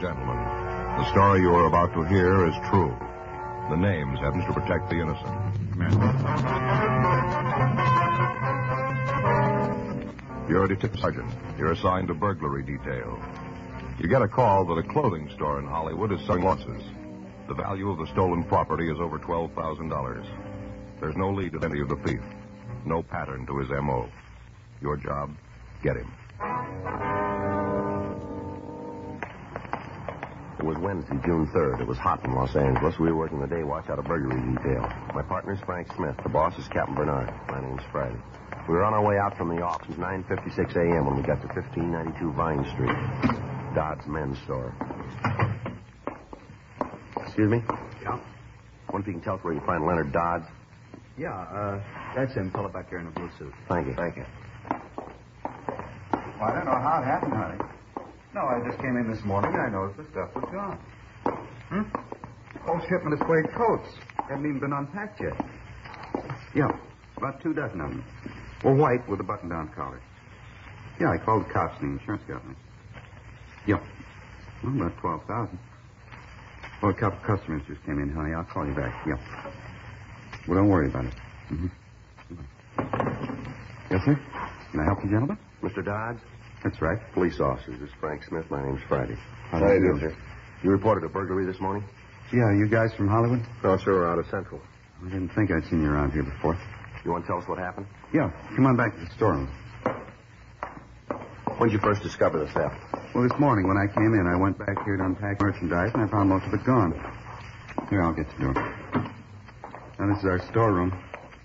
gentlemen, the story you are about to hear is true. The names happen to protect the innocent. You're a detective sergeant. You're assigned to burglary detail. You get a call that a clothing store in Hollywood is selling watches. The value of the stolen property is over $12,000. There's no lead to any of the thief. No pattern to his M.O. Your job, get him. It was Wednesday, June 3rd. It was hot in Los Angeles. We were working the day watch out of burglary detail. My partner's Frank Smith. The boss is Captain Bernard. My name's Friday. We were on our way out from the office at 9:56 a.m. when we got to 1592 Vine Street, Dodd's men's store. Excuse me? Yeah? Wonder if you can tell us where you find Leonard Dodd? Yeah, that's him, fellow back there in the blue suit. Thank you. Thank you. Well, I don't know how it happened, honey. No, I just came in this morning and I noticed the stuff was gone. Whole shipment of suede coats. Haven't even been unpacked yet. Yeah, about 2 dozen of them. Well, white with a button-down collar. Yeah, I called the cops and the insurance company. Yeah. Well, about 12,000. Well, a couple customers just came in, honey. I'll call you back. Yeah. Well, don't worry about it. Yes, sir? Can I help you, gentlemen? Mr. Dodd? That's right. Police officers. This is Frank Smith. My name's Friday. How do you do, sir? You reported a burglary this morning? Yeah, you guys from Hollywood? No, sir. We're out of Central. I didn't think I'd seen you around here before. You want to tell us what happened? Yeah, come on back to the storeroom. When did you first discover the theft? Well, this morning when I came in, I went back here to unpack merchandise, and I found most of it gone. Here, I'll get the door. Now, this is our storeroom.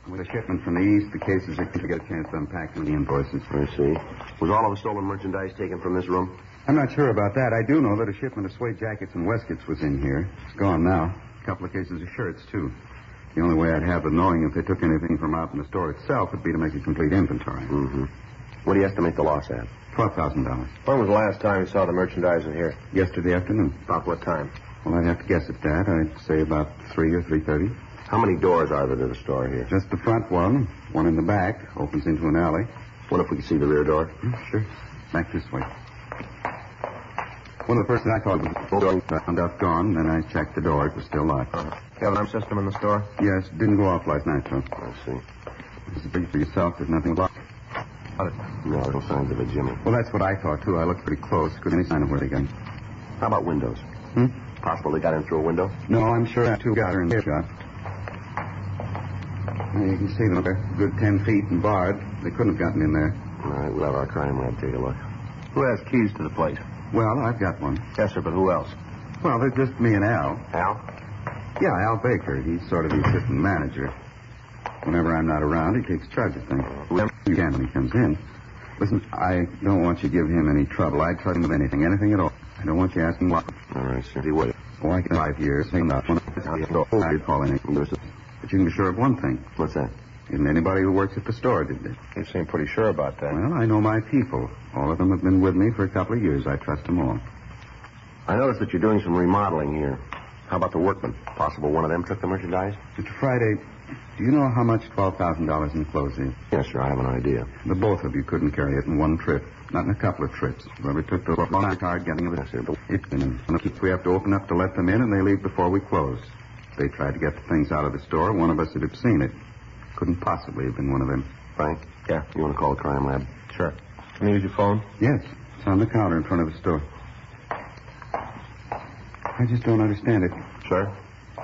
With a shipment from the east, the cases are to get a chance to unpack the invoices. I see. Was all of the stolen merchandise taken from this room? I'm not sure about that. I do know that a shipment of suede jackets and waistcoats was in here. It's gone now. A couple of cases of shirts, too. The only way I'd have of knowing if they took anything from out in the store itself would be to make a complete inventory. Mm-hmm. What do you estimate the loss at? $12,000. When was the last time you saw the merchandise in here? Yesterday afternoon. About what time? Well, I'd have to guess at that. I'd say about 3 or 3:30. How many doors are there to the store here? Just the front one in the back, opens into an alley. What if we could see the rear door? Sure. Back this way. One of the persons I called was found out gone, then I checked the door. It was still locked. You have an alarm system in the store? Yes, didn't go off last night, sir. I see. This is big for yourself. There's nothing locked. No, no signs of it, Jimmy. Well, that's what I thought, too. I looked pretty close. Couldn't any sign of where they got in. How about windows? Possible they got in through a window? No, I'm sure that 2 got her in the shot. Well, you can see them. They're a good 10 feet and barred. They couldn't have gotten in there. All right, we'll have our crime lab take a look. Who has keys to the place? Well, I've got one. Yes, sir, but who else? Well, there's just me and Al. Al? Yeah, Al Baker. He's sort of the assistant manager. Whenever I'm not around, he takes charge of things. You can when he comes in. Listen, I don't want you to give him any trouble. I'd trust him with anything at all. I don't want you asking what. All right, sir. He would. Oh, I can 5 years. Ain't not one. I'd call in. But you can be sure of one thing. What's that? Isn't anybody who works at the store, did they? You seem pretty sure about that. Well, I know my people. All of them have been with me for a couple of years. I trust them all. I noticed that you're doing some remodeling here. How about the workmen? Possible one of them took the merchandise? Mr. Friday, do you know how much $12,000 in clothes is? Yes, sir. I have an idea. The both of you couldn't carry it in one trip. Not in a couple of trips. Whoever took the long card getting it. Yes, sir. We have to open up to let them in, and they leave before we close. If they tried to get the things out of the store, one of us would have seen it. Couldn't possibly have been one of them. Frank? Yeah? You want to call the crime lab? Sure. Can I use your phone? Yes. It's on the counter in front of the store. I just don't understand it. Sir?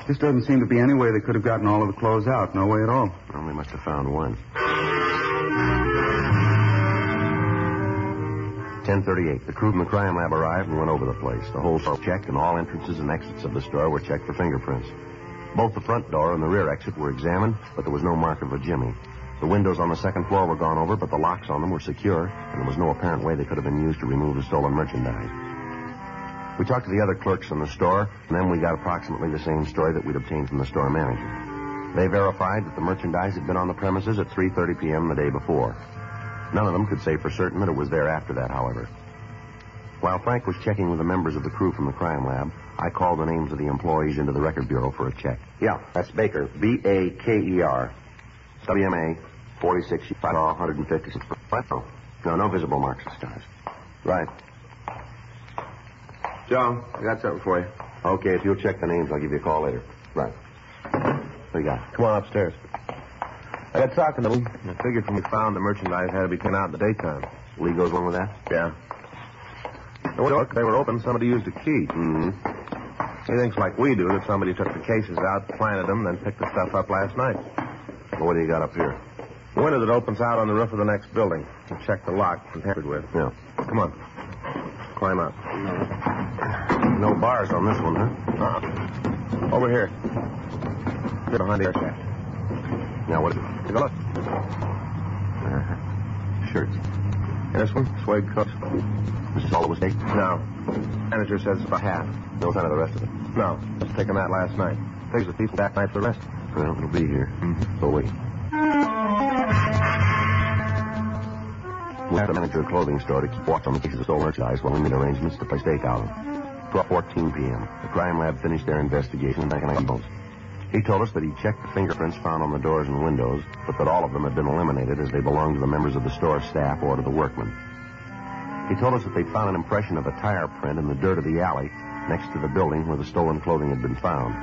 This doesn't seem to be any way they could have gotten all of the clothes out. No way at all. Well, they must have found one. 10:38. The crew from the crime lab arrived and went over the place. The whole store checked, and all entrances and exits of the store were checked for fingerprints. Both the front door and the rear exit were examined, but there was no mark of a jimmy. The windows on the second floor were gone over, but the locks on them were secure, and there was no apparent way they could have been used to remove the stolen merchandise. We talked to the other clerks in the store, and then we got approximately the same story that we'd obtained from the store manager. They verified that the merchandise had been on the premises at 3:30 p.m. the day before. None of them could say for certain that it was there after that, however. While Frank was checking with the members of the crew from the crime lab, I called the names of the employees into the record bureau for a check. Yeah, that's Baker. B-A-K-E-R. WMA 46 156. No visible marks of stars. Right. Joe, I got something for you. Okay, if you'll check the names, I'll give you a call later. Right. What do you got? Come on upstairs. I got talking to them. I figured when we found the merchandise had to be taken out in the daytime. Lee goes along with that? Yeah. Look, they were open. Somebody used a key. Mm-hmm. He thinks like we do, that somebody took the cases out, planted them, then picked the stuff up last night. Well, what do you got up here? The window that opens out on the roof of the next building. We'll check the lock and tampered with. Yeah. Come on. Climb up. No bars on this one, huh? Uh-uh. Over here. Get behind the air shaft. Now, what is it? Take a look. Shirts. And this one? Suede coats. This is all it was taken? No. Manager says it's about half. No sign of the rest of it? No. Just taken that last night. Figures the people back night for the rest. Well, it'll be here. Mm-hmm. So wait. We have the manager of a clothing store to keep watch on the cases of stolen merchandise while we made arrangements to play stakeout. 12:14 p.m. The crime lab finished their investigation and back in the He told us that he checked the fingerprints found on the doors and windows, but that all of them had been eliminated as they belonged to the members of the store staff or to the workmen. He told us that they found an impression of a tire print in the dirt of the alley next to the building where the stolen clothing had been found.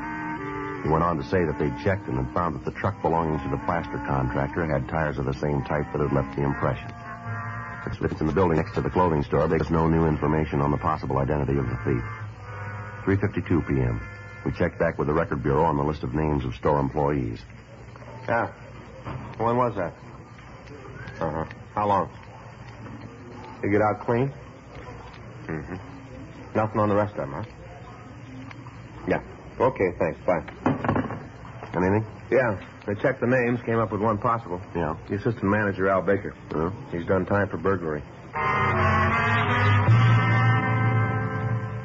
He went on to say that they'd checked and had found that the truck belonging to the plaster contractor had tires of the same type that had left the impression. It's in the building next to the clothing store. There's no new information on the possible identity of the thief. 3:52 p.m. We checked back with the Record Bureau on the list of names of store employees. Yeah. When was that? Uh-huh. How long? You get out clean? Mm-hmm. Nothing on the rest of them, huh? Yeah. Okay, thanks. Bye. Anything? Yeah. They checked the names, came up with one possible. Yeah. The assistant manager, Al Baker. He's done time for burglary.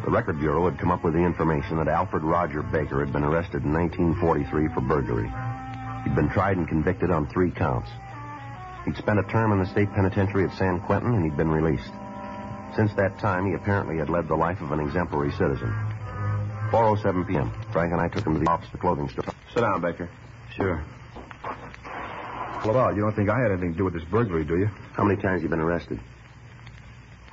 The Record Bureau had come up with the information that Alfred Roger Baker had been arrested in 1943 for burglary. He'd been tried and convicted on 3 counts. He'd spent a term in the state penitentiary at San Quentin, and he'd been released. Since that time, he apparently had led the life of an exemplary citizen. 4:07 p.m. Frank and I took him to the office of the clothing store. Sit down, Baker. Sure. Well, you don't think I had anything to do with this burglary, do you? How many times have you been arrested?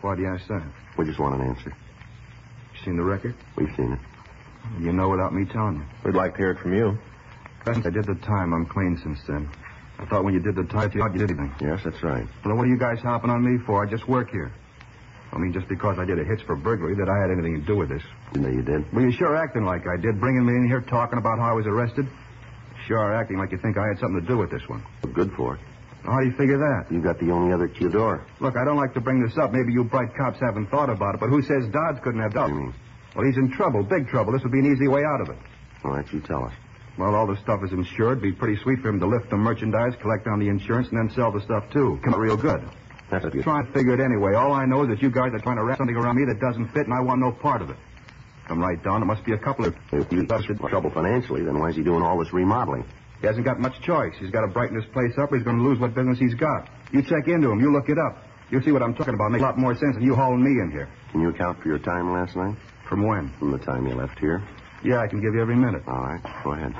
Why do you ask that? We just want an answer. You seen the record? We've seen it. You know without me telling you. We'd like to hear it from you. I did the time. I'm clean since then. I thought when you did the time, you did anything. Yes, that's right. Well, what are you guys hopping on me for? I just work here. I mean, just because I did a hitch for burglary, that I had anything to do with this. You know you did. Well, you're sure acting like I did, bringing me in here talking about how I was arrested. Sure acting like you think I had something to do with this one. Good for it. How do you figure that? You got the only other key door. Look, I don't like to bring this up. Maybe you bright cops haven't thought about it, but who says Dodds couldn't have done it? What do you mean? Well, he's in trouble, big trouble. This would be an easy way out of it. All right, you tell us. Well, all the stuff is insured. It'd be pretty sweet for him to lift the merchandise, collect on the insurance, and then sell the stuff, too. Come out real good. That's what you... Try and figure it anyway. All I know is that you guys are trying to wrap something around me that doesn't fit, and I want no part of it. Come right down. It must be a couple of... If he's in trouble financially, then why is he doing all this remodeling? He hasn't got much choice. He's got to brighten this place up, or he's going to lose what business he's got. You check into him. You look it up. You'll see what I'm talking about. Makes a lot more sense than you hauling me in here. Can you account for your time last night? From when? From the time you left here. Yeah, I can give you every minute. All right, go ahead.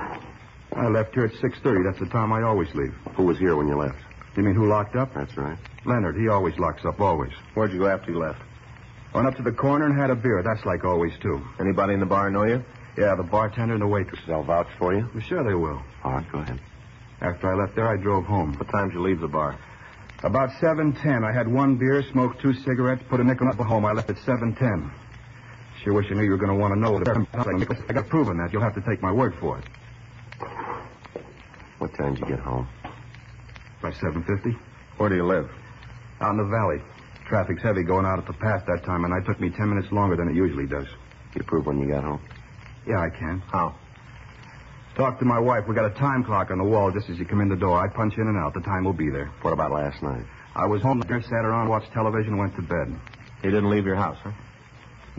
I left here at 6:30. That's the time I always leave. Who was here when you left? You mean who locked up? That's right. Leonard. He always locks up, always. Where'd you go after you left? Went up to the corner and had a beer. That's like always, too. Anybody in the bar know you? Yeah, the bartender and the waitress. They'll vouch for you? Well, sure they will. All right, go ahead. After I left there, I drove home. What time did you leave the bar? About 7:10. I had 1 beer, smoked 2 cigarettes, put a nickel up at home. I left at 7:10. Sure wish I knew you were going to want to know what I got proven that. You'll have to take my word for it. What time did you get home? By 7:50. Where do you live? Out in the valley. Traffic's heavy going out at the pass that time, and I took me 10 minutes longer than it usually does. You prove when you got home? Yeah, I can. How? Talk to my wife. We got a time clock on the wall just as you come in the door. I punch in and out. The time will be there. What about last night? I was home, sat around, watched television, and went to bed. You didn't leave your house, huh?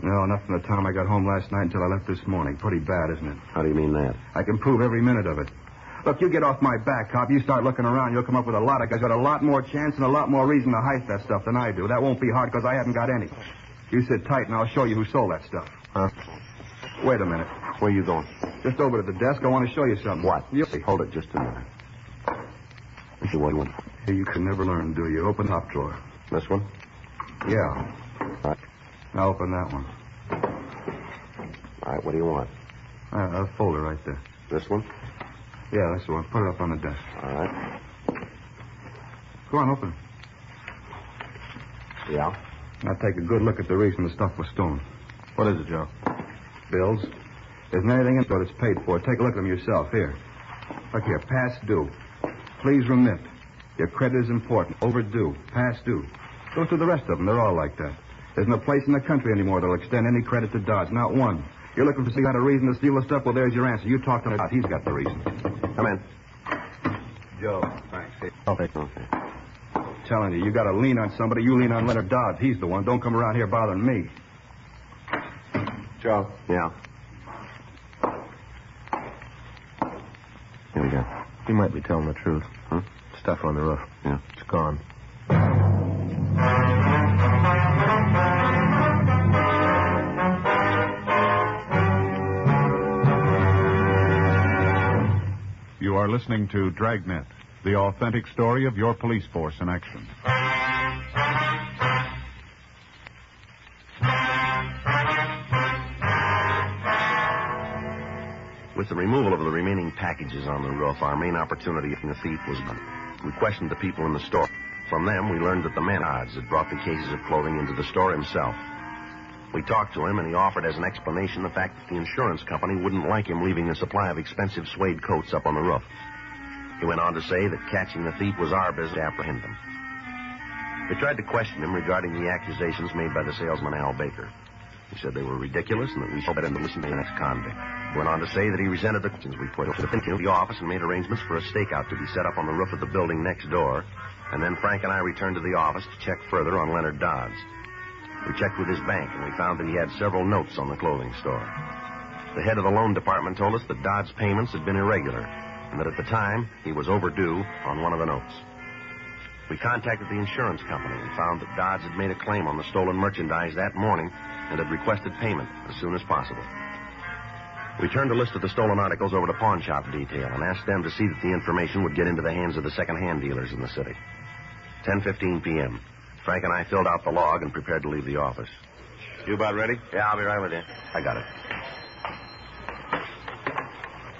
No, not from the time I got home last night until I left this morning. Pretty bad, isn't it? How do you mean that? I can prove every minute of it. Look, you get off my back, cop. You start looking around, you'll come up with a lot of guys got a lot more chance and a lot more reason to heist that stuff than I do. That won't be hard because I haven't got any. You sit tight and I'll show you who sold that stuff. Huh? Wait a minute. Where are you going? Just over to the desk. I want to show you something. What? You'll see. Hold it just a minute. This is what you want. Hey, you can never learn, do you? Open top drawer. This one? Yeah. All right. Now open that one. All right, what do you want? A folder right there. This one? Yeah, that's the one. Put it up on the desk. All right. Go on, open it. Yeah? Now take a good look at the reason the stuff was stolen. What is it, Joe? Bills. There isn't anything in it that's paid for. Take a look at them yourself. Here. Look here. Past due. Please remit. Your credit is important. Overdue. Past due. Go through the rest of them. They're all like that. There's no place in the country anymore that'll extend any credit to Dodge. Not one. You're looking for some kind of reason to steal the stuff? Well, there's your answer. You talk to him. He's got the reason. Come in. Joe. Thanks. Okay. Telling you, you got to lean on somebody. You lean on Leonard Dodds. He's the one. Don't come around here bothering me. Joe. Yeah. Here we go. He might be telling the truth. Huh? Stuff on the roof. Yeah. It's gone. You are listening to Dragnet, the authentic story of your police force in action. With the removal of the remaining packages on the roof, our main opportunity in the thief was done. We questioned the people in the store. From them, we learned that the man Dodds had brought the cases of clothing into the store himself. We talked to him, and he offered as an explanation the fact that the insurance company wouldn't like him leaving a supply of expensive suede coats up on the roof. He went on to say that catching the thief was our business to apprehend him. We tried to question him regarding the accusations made by the salesman Al Baker. He said they were ridiculous and that we should better listen to the next convict. He went on to say that he resented the questions we put. He should have been to the office and made arrangements for a stakeout to be set up on the roof of the building next door, and then Frank and I returned to the office to check further on Leonard Dodds. We checked with his bank, and we found that he had several notes on the clothing store. The head of the loan department told us that Dodds' payments had been irregular, and that at the time he was overdue on one of the notes. We contacted the insurance company and found that Dodds had made a claim on the stolen merchandise that morning and had requested payment as soon as possible. We turned a list of the stolen articles over to pawn shop detail and asked them to see that the information would get into the hands of the second-hand dealers in the city. 10:15 p.m. Frank and I filled out the log and prepared to leave the office. You about ready? Yeah, I'll be right with you. I got it.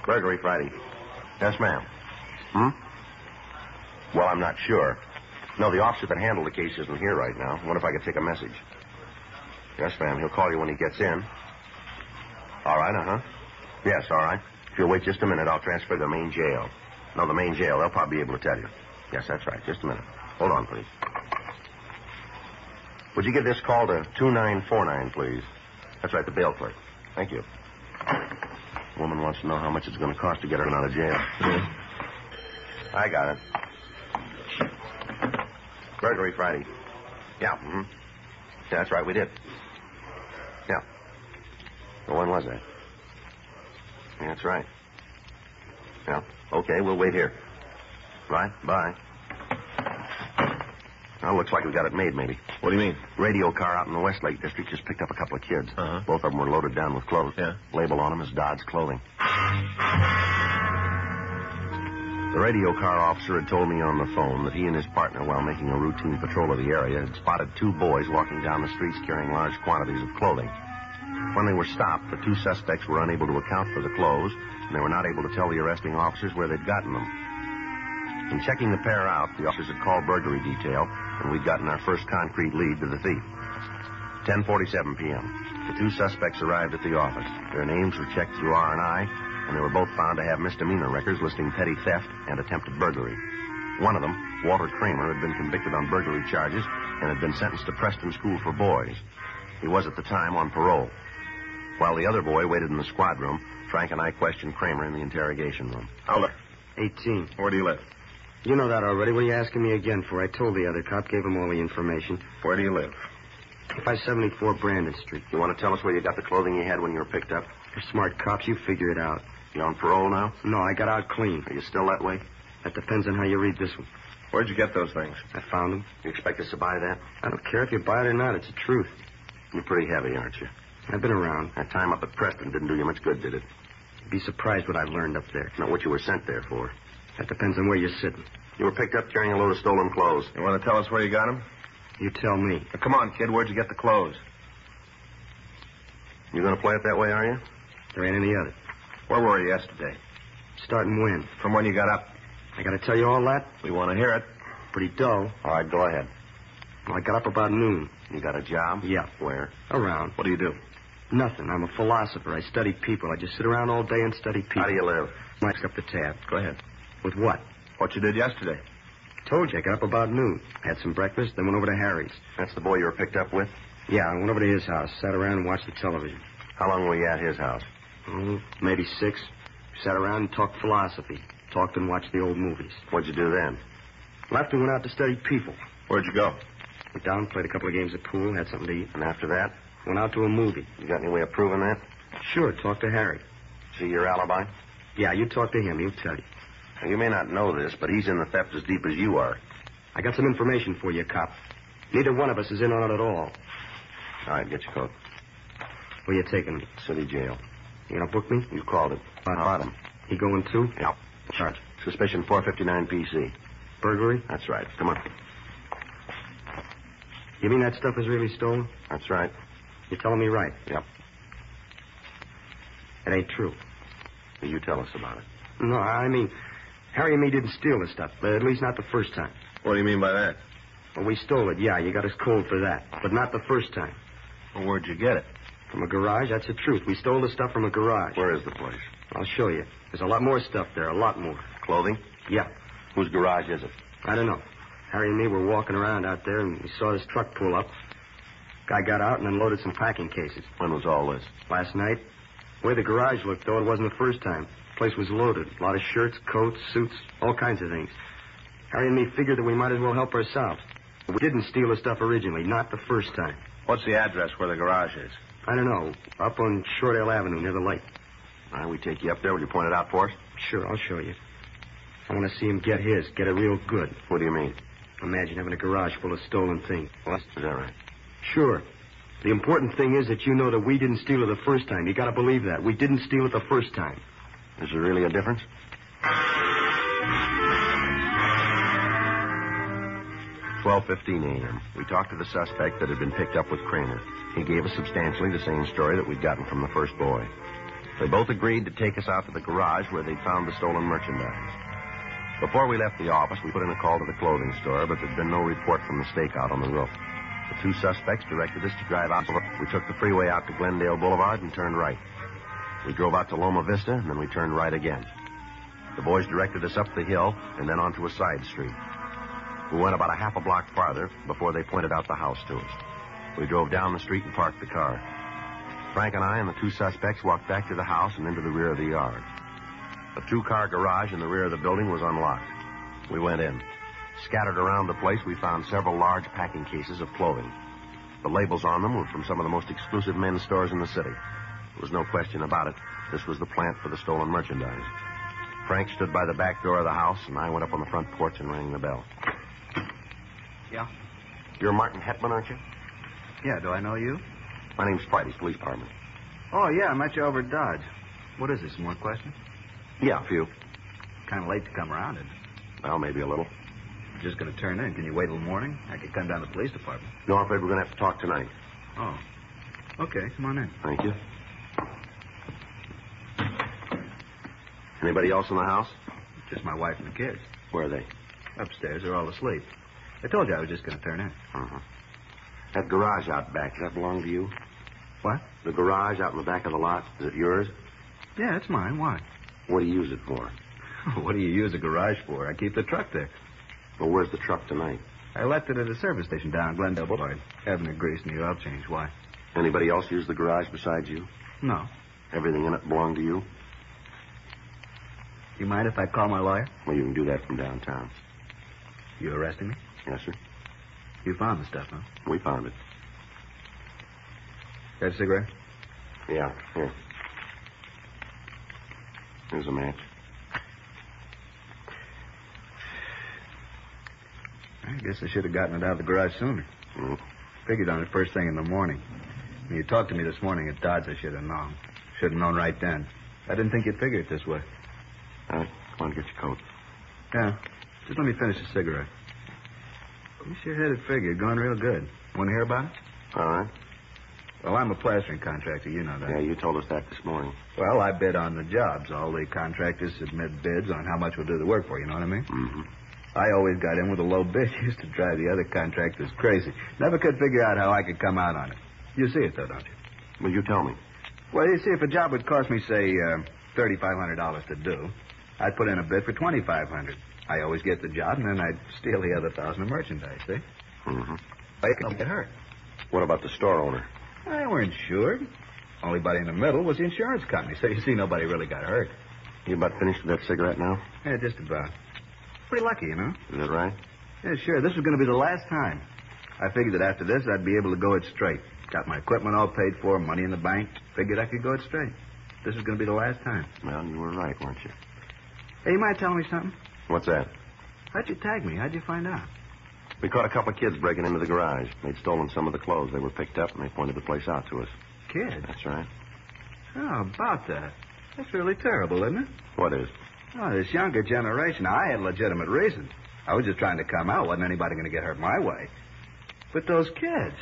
Burglary Friday. Yes, ma'am. Well, I'm not sure. No, the officer that handled the case isn't here right now. I wonder if I could take a message. Yes, ma'am. He'll call you when he gets in. All right, uh-huh. Yes, all right. If you'll wait just a minute, I'll transfer to the main jail. No, the main jail. They'll probably be able to tell you. Yes, that's right. Just a minute. Hold on, please. Would you give this call to 2949, please? That's right, the bail clerk. Thank you. The woman wants to know how much it's going to cost to get her out of jail. I got it. Burglary Friday. Yeah, Yeah, that's right, we did. Yeah. Well, when was that? Yeah, that's right. Yeah, okay, we'll wait here. Right, bye. Well, looks like we got it made, maybe. What do you mean? Radio car out in the Westlake district just picked up a couple of kids. Uh-huh. Both of them were loaded down with clothes. Yeah. Label on them is Dodds Clothing. The radio car officer had told me on the phone that he and his partner, while making a routine patrol of the area, had spotted two boys walking down the streets carrying large quantities of clothing. When they were stopped, the two suspects were unable to account for the clothes, and they were not able to tell the arresting officers where they'd gotten them. In checking the pair out, the officers had called burglary detail, and we'd gotten our first concrete lead to the thief. 10:47 p.m. The two suspects arrived at the office. Their names were checked through R&I, and they were both found to have misdemeanor records listing petty theft and attempted burglary. One of them, Walter Kramer, had been convicted on burglary charges and had been sentenced to Preston School for Boys. He was at the time on parole. While the other boy waited in the squad room, Frank and I questioned Kramer in the interrogation room. How old? 18. Where do you live? You know that already. What are you asking me again for? I told the other cop, gave him all the information. Where do you live? 574 Brandon Street. You want to tell us where you got the clothing you had when you were picked up? You're smart cops. You figure it out. You on parole now? No, I got out clean. Are you still that way? That depends on how you read this one. Where'd you get those things? I found them. You expect us to buy that? I don't care if you buy it or not. It's the truth. You're pretty heavy, aren't you? I've been around. That time up at Preston didn't do you much good, did it? You'd be surprised what I've learned up there. Not what you were sent there for. That depends on where you're sitting. You were picked up carrying a load of stolen clothes. You want to tell us where you got them? You tell me. Now, come on, kid. Where'd you get the clothes? You going to play it that way, are you? There ain't any other. Where were you yesterday? Starting when? From when you got up? I got to tell you all that? We want to hear it. Pretty dull. All right, go ahead. Well, I got up about noon. You got a job? Yeah. Where? Around. What do you do? Nothing. I'm a philosopher. I study people. I just sit around all day and study people. How do you live? Mike's up the tab. Go ahead. With what? What you did yesterday. Told you, I got up about noon. Had some breakfast, then went over to Harry's. That's the boy you were picked up with? Yeah, I went over to his house, sat around and watched the television. How long were you at his house? Oh, maybe 6. Sat around and talked philosophy. Talked and watched the old movies. What'd you do then? Left and went out to study people. Where'd you go? Went down, played a couple of games of pool, had something to eat. And after that? Went out to a movie. You got any way of proving that? Sure, talked to Harry. See your alibi? Yeah, you talk to him. He'll tell you. Now, you may not know this, but he's in the theft as deep as you are. I got some information for you, cop. Neither one of us is in on it at all. All right, get your coat. Where you taking me? City jail. You gonna book me? You called it. Bottom. He going too? Yeah. Charge. Suspicion 459 PC. Burglary? That's right. Come on. You mean that stuff is really stolen? That's right. You're telling me right? Yep. It ain't true. You tell us about it. No, I mean, Harry and me didn't steal the stuff, but at least not the first time. What do you mean by that? Well, we stole it, yeah. You got us cold for that. But not the first time. Well, where'd you get it? From a garage? That's the truth. We stole the stuff from a garage. Where is the place? I'll show you. There's a lot more stuff there, a lot more. Clothing? Yeah. Whose garage is it? I don't know. Harry and me were walking around out there, and we saw this truck pull up. Guy got out and unloaded some packing cases. When was all this? Last night. The way the garage looked, though, it wasn't the first time. The place was loaded. A lot of shirts, coats, suits, all kinds of things. Harry and me figured that we might as well help ourselves. We didn't steal the stuff originally, not the first time. What's the address where the garage is? I don't know. Up on Shortdale Avenue, near the light. All right, we take you up there. Will you point it out for us? Sure, I'll show you. I want to see him get his. Get it real good. What do you mean? Imagine having a garage full of stolen things. What? Is that right? Sure. The important thing is that you know that we didn't steal it the first time. You got to believe that. We didn't steal it the first time. Is there really a difference? 12:15 a.m. We talked to the suspect that had been picked up with Kramer. He gave us substantially the same story that we'd gotten from the first boy. They both agreed to take us out to the garage where they'd found the stolen merchandise. Before we left the office, we put in a call to the clothing store, but there'd been no report from the stakeout on the roof. The two suspects directed us to drive out. We took the freeway out to Glendale Boulevard and turned right. We drove out to Loma Vista, and then we turned right again. The boys directed us up the hill and then onto a side street. We went about a half a block farther before they pointed out the house to us. We drove down the street and parked the car. Frank and I and the two suspects walked back to the house and into the rear of the yard. The two-car garage in the rear of the building was unlocked. We went in. Scattered around the place, we found several large packing cases of clothing. The labels on them were from some of the most exclusive men's stores in the city. There was no question about it. This was the plant for the stolen merchandise. Frank stood by the back door of the house, and I went up on the front porch and rang the bell. Yeah? You're Martin Hetman, aren't you? Yeah, do I know you? My name's Spidey, police department. Oh, yeah, I met you over at Dodge. What is this, more questions? Yeah, a few. Kind of late to come around, isn't it? Well, maybe a little. I'm just going to turn in. Can you wait till morning? I could come down to the police department. No, I'm afraid we're going to have to talk tonight. Oh. Okay, come on in. Thank you. Anybody else in the house? Just my wife and the kids. Where are they? Upstairs, they're all asleep. I told you I was just going to turn in. Uh-huh. That garage out back, does that belong to you? What? The garage out in the back of the lot, is it yours? Yeah, it's mine. Why? What do you use it for? What do you use a garage for? I keep the truck there. Well, where's the truck tonight? I left it at a service station down Glendale Boulevard. Having it greased and the oil change. Why? Anybody else use the garage besides you? No. Everything in it belong to you? You mind if I call my lawyer? Well, you can do that from downtown. You arresting me? Yes, sir. You found the stuff, huh? We found it. Got a cigarette? Yeah, here. Here's a match. I guess I should have gotten it out of the garage sooner. Mm. Figured on it first thing in the morning. When you talked to me this morning at Dodge, I should have known. Should have known right then. I didn't think you'd figure it this way. All right, come on, get your coat. Yeah. Just let me finish the cigarette. You sure had it figured. Going real good. Want to hear about it? All right. Well, I'm a plastering contractor. You know that. Yeah, you told us that this morning. Well, I bid on the jobs. All the contractors submit bids on how much we'll do the work for, you know what I mean? Mm-hmm. I always got in with a low bid. Used to drive the other contractors crazy. Never could figure out how I could come out on it. You see it, though, don't you? Well, you tell me. Well, you see, if a job would cost me, say, $3,500 to do, I'd put in a bid for $2,500. I always get the job, and then I'd steal the other $1,000 of merchandise, see? Mm-hmm. I could get hurt. What about the store owner? I weren't insured. Only body in the middle was the insurance company, so you see, nobody really got hurt. You about finished with that cigarette now? Yeah, just about. Pretty lucky, you know? Is that right? Yeah, sure. This was going to be the last time. I figured that after this, I'd be able to go it straight. Got my equipment all paid for, money in the bank. Figured I could go it straight. This was going to be the last time. Well, you were right, weren't you? Hey, you mind telling me something? What's that? How'd you tag me? How'd you find out? We caught a couple of kids breaking into the garage. They'd stolen some of the clothes. They were picked up, and they pointed the place out to us. Kids? That's right. Oh, about that. That's really terrible, isn't it? What is? Oh, this younger generation. Now, I had legitimate reasons. I was just trying to come out. Wasn't anybody going to get hurt my way. But those kids.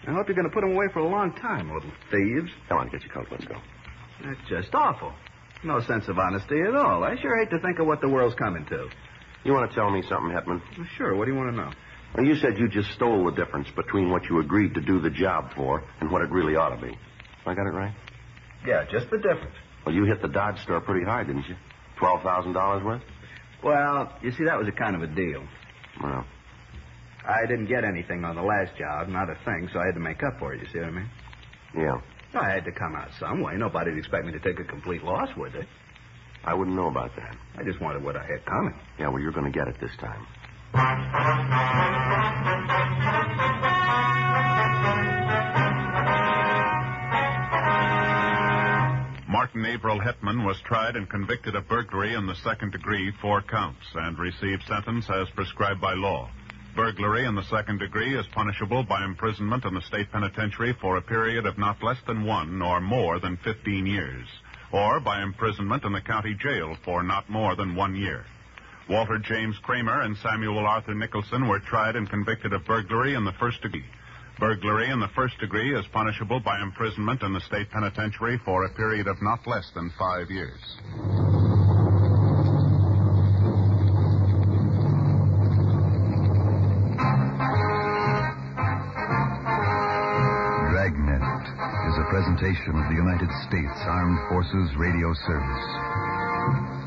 I hope you're going to put them away for a long time, little thieves. Come on, get your coat. Let's go. That's just awful. No sense of honesty at all. I sure hate to think of what the world's coming to. You want to tell me something, Hetman? Well, sure. What do you want to know? Well, you said you just stole the difference between what you agreed to do the job for and what it really ought to be. I got it right? Yeah, just the difference. Well, you hit the Dodge store pretty hard, didn't you? $12,000 worth? Well, you see, that was a kind of a deal. Well, I didn't get anything on the last job, not a thing, so I had to make up for it, you see what I mean? yeah. I had to come out some way. Nobody'd expect me to take a complete loss, would they? I wouldn't know about that. I just wanted what I had coming. Yeah, well, you're going to get it this time. Martin Averill Hetman was tried and convicted of burglary in the second degree, 4 counts, and received sentence as prescribed by law. Burglary in the second degree is punishable by imprisonment in the state penitentiary for a period of not less than 1 nor more than 15 years, or by imprisonment in the county jail for not more than 1 year. Walter James Kramer and Samuel Arthur Nicholson were tried and convicted of burglary in the first degree. Burglary in the first degree is punishable by imprisonment in the state penitentiary for a period of not less than 5 years. Dragnet is a presentation of the United States Armed Forces Radio Service.